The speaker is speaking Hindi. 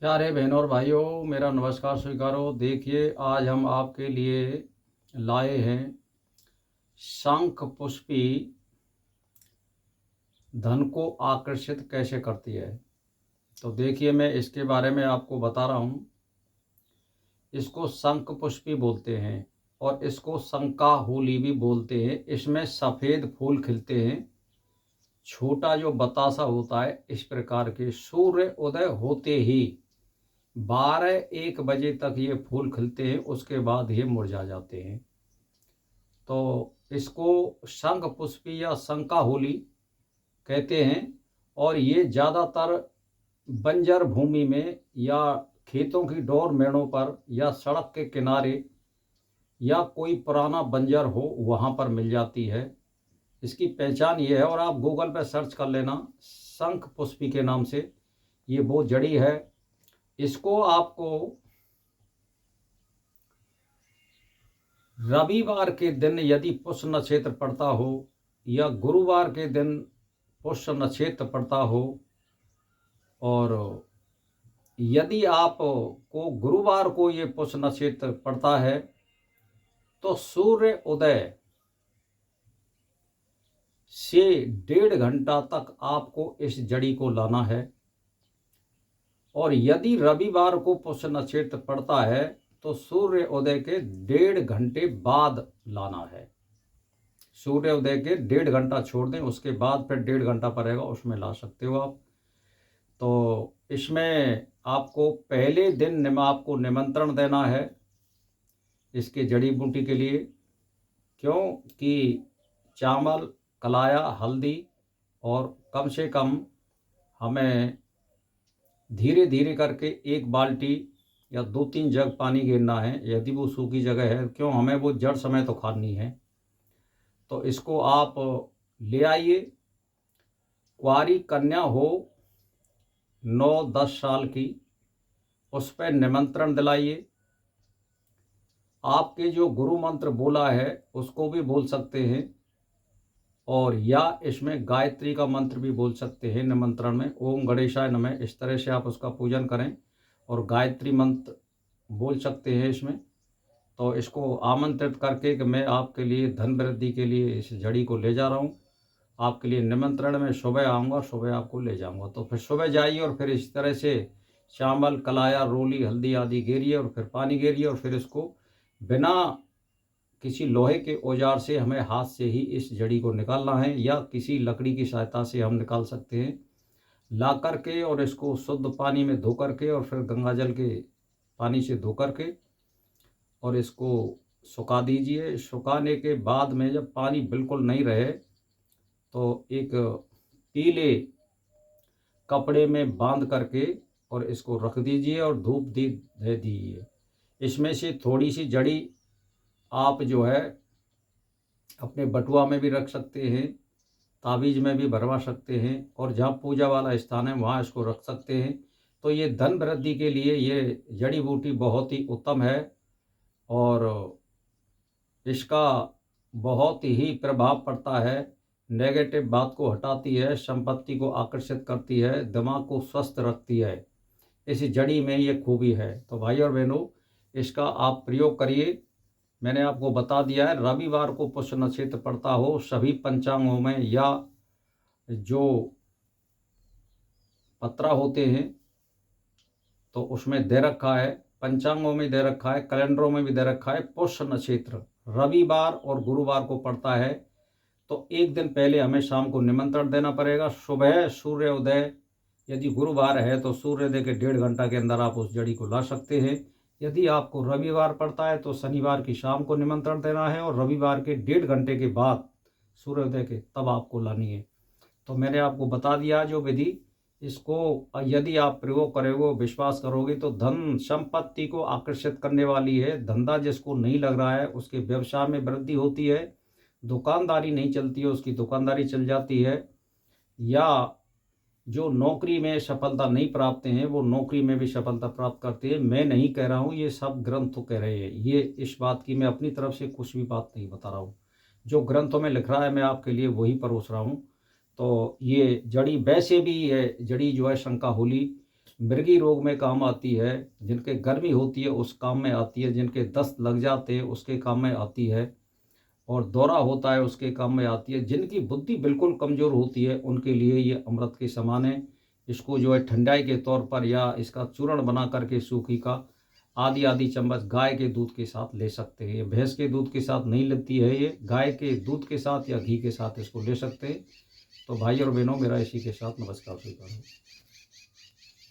प्यारे बहनों और भाइयों, मेरा नमस्कार स्वीकारो। देखिए, आज हम आपके लिए लाए हैं शंख पुष्पी धन को आकर्षित कैसे करती है। तो देखिए, मैं इसके बारे में आपको बता रहा हूँ। इसको शंख पुष्पी बोलते हैं और इसको शंकाहोली भी बोलते हैं। इसमें सफ़ेद फूल खिलते हैं, छोटा जो बतासा होता है। इस प्रकार के सूर्य उदय होते ही 12-1 बजे तक ये फूल खिलते हैं, उसके बाद ये मुरझा जाते हैं। तो इसको शंख पुष्पी या शंकाहोली कहते हैं। और ये ज़्यादातर बंजर भूमि में या खेतों की डोर मेड़ों पर या सड़क के किनारे या कोई पुराना बंजर हो वहाँ पर मिल जाती है। इसकी पहचान ये है, और आप गूगल पर सर्च कर लेना शंख पुष्पी के नाम से। ये वो जड़ी है। इसको आपको रविवार के दिन यदि पुष्य नक्षत्र पड़ता हो या गुरुवार के दिन पुष्य नक्षत्र पड़ता हो, और यदि आप को गुरुवार को ये पुष्य नक्षत्र पड़ता है, तो सूर्य उदय से 1.5 घंटा तक आपको इस जड़ी को लाना है। और यदि रविवार को पुष्य नक्षत्र पड़ता है तो सूर्य उदय के 1.5 घंटे बाद लाना है। सूर्य उदय के 1.5 घंटा छोड़ दें, उसके बाद फिर 1.5 घंटा पड़ेगा, उसमें ला सकते हो आप। तो इसमें आपको पहले दिन आपको निमंत्रण देना है इसके जड़ी बूटी के लिए। क्योंकि चावल, कलाया, हल्दी और कम से कम हमें धीरे धीरे करके 1 बाल्टी या 2-3 जग पानी गिरना है, यदि वो सूखी जगह है। क्यों, हमें वो जड़ समय तो खानी है। तो इसको आप ले आइए। कुंवारी कन्या हो 9-10 साल की, उस पर निमंत्रण दिलाइए। आपके जो गुरु मंत्र बोला है उसको भी बोल सकते हैं, और या इसमें गायत्री का मंत्र भी बोल सकते हैं निमंत्रण में, ओम गणेशाय नमः। इस तरह से आप उसका पूजन करें और गायत्री मंत्र बोल सकते हैं इसमें। तो इसको आमंत्रित करके कि मैं आपके लिए धन वृद्धि के लिए इस जड़ी को ले जा रहा हूँ, आपके लिए निमंत्रण में सुबह आऊँगा, सुबह आपको ले जाऊँगा। तो फिर सुबह जाइए और फिर इस तरह से चावल, कलाया, रोली, हल्दी आदि गेरिए और फिर पानी गेरिए, और फिर इसको बिना किसी लोहे के औजार से हमें हाथ से ही इस जड़ी को निकालना है, या किसी लकड़ी की सहायता से हम निकाल सकते हैं ला करके। और इसको शुद्ध पानी में धो करके और फिर गंगा जल के पानी से धो करके और इसको सुखा दीजिए। सुखाने के बाद में जब पानी बिल्कुल नहीं रहे तो एक पीले कपड़े में बांध करके और इसको रख दीजिए और धूप दे दीजिए। इसमें से थोड़ी सी जड़ी आप जो है अपने बटुआ में भी रख सकते हैं, ताबीज़ में भी भरवा सकते हैं, और जहाँ पूजा वाला स्थान है वहाँ इसको रख सकते हैं। तो ये धन वृद्धि के लिए ये जड़ी बूटी बहुत ही उत्तम है, और इसका बहुत ही प्रभाव पड़ता है। नेगेटिव बात को हटाती है, संपत्ति को आकर्षित करती है, दिमाग को स्वस्थ रखती है। इस जड़ी में ये खूबी है। तो भाई और बहनों, इसका आप प्रयोग करिए। मैंने आपको बता दिया है, रविवार को पुष्य नक्षत्र पड़ता हो सभी पंचांगों में, या जो पत्रा होते हैं तो उसमें दे रखा है, पंचांगों में दे रखा है, कैलेंडरों में भी दे रखा है, पुष्य नक्षत्र रविवार और गुरुवार को पड़ता है। तो एक दिन पहले हमें शाम को निमंत्रण देना पड़ेगा। सुबह सूर्य उदय, यदि गुरुवार है तो सूर्योदय के 1.5 घंटा के अंदर आप उस जड़ी को ला सकते हैं। यदि आपको रविवार पड़ता है तो शनिवार की शाम को निमंत्रण देना है, और रविवार के 1.5 घंटे के बाद सूर्योदय के तब आपको लानी है। तो मैंने आपको बता दिया जो विधि। इसको यदि आप प्रयोग करोगे, विश्वास करोगे, तो धन संपत्ति को आकर्षित करने वाली है। धंधा जिसको नहीं लग रहा है उसके व्यवसाय में वृद्धि होती है, दुकानदारी नहीं चलती है उसकी दुकानदारी चल जाती है, या जो नौकरी में सफलता नहीं प्राप्त हैं वो नौकरी में भी सफलता प्राप्त करते हैं। मैं नहीं कह रहा हूँ, ये सब ग्रंथ तो कह रहे हैं। ये इस बात की मैं अपनी तरफ से कुछ भी बात नहीं बता रहा हूँ, जो ग्रंथों में लिख रहा है मैं आपके लिए वही परोस रहा हूँ। तो ये जड़ी वैसे भी है, जड़ी जो है शंकाहोली मृगी रोग में काम आती है, जिनके गर्मी होती है उस काम में आती है, जिनके दस्त लग जाते हैं उसके काम में आती है, और दौरा होता है उसके काम में आती है। जिनकी बुद्धि बिल्कुल कमज़ोर होती है उनके लिए ये अमृत के समान है। इसको जो है ठंडाई के तौर पर या इसका चूर्ण बना करके सूखी का आधी आधी चम्मच गाय के दूध के साथ ले सकते हैं। ये भैंस के दूध के साथ नहीं लेती है, ये गाय के दूध के साथ या घी के साथ इसको ले सकते हैं। तो भाई और बहनों, मेरा इसी के साथ नमस्कार स्वीकार है।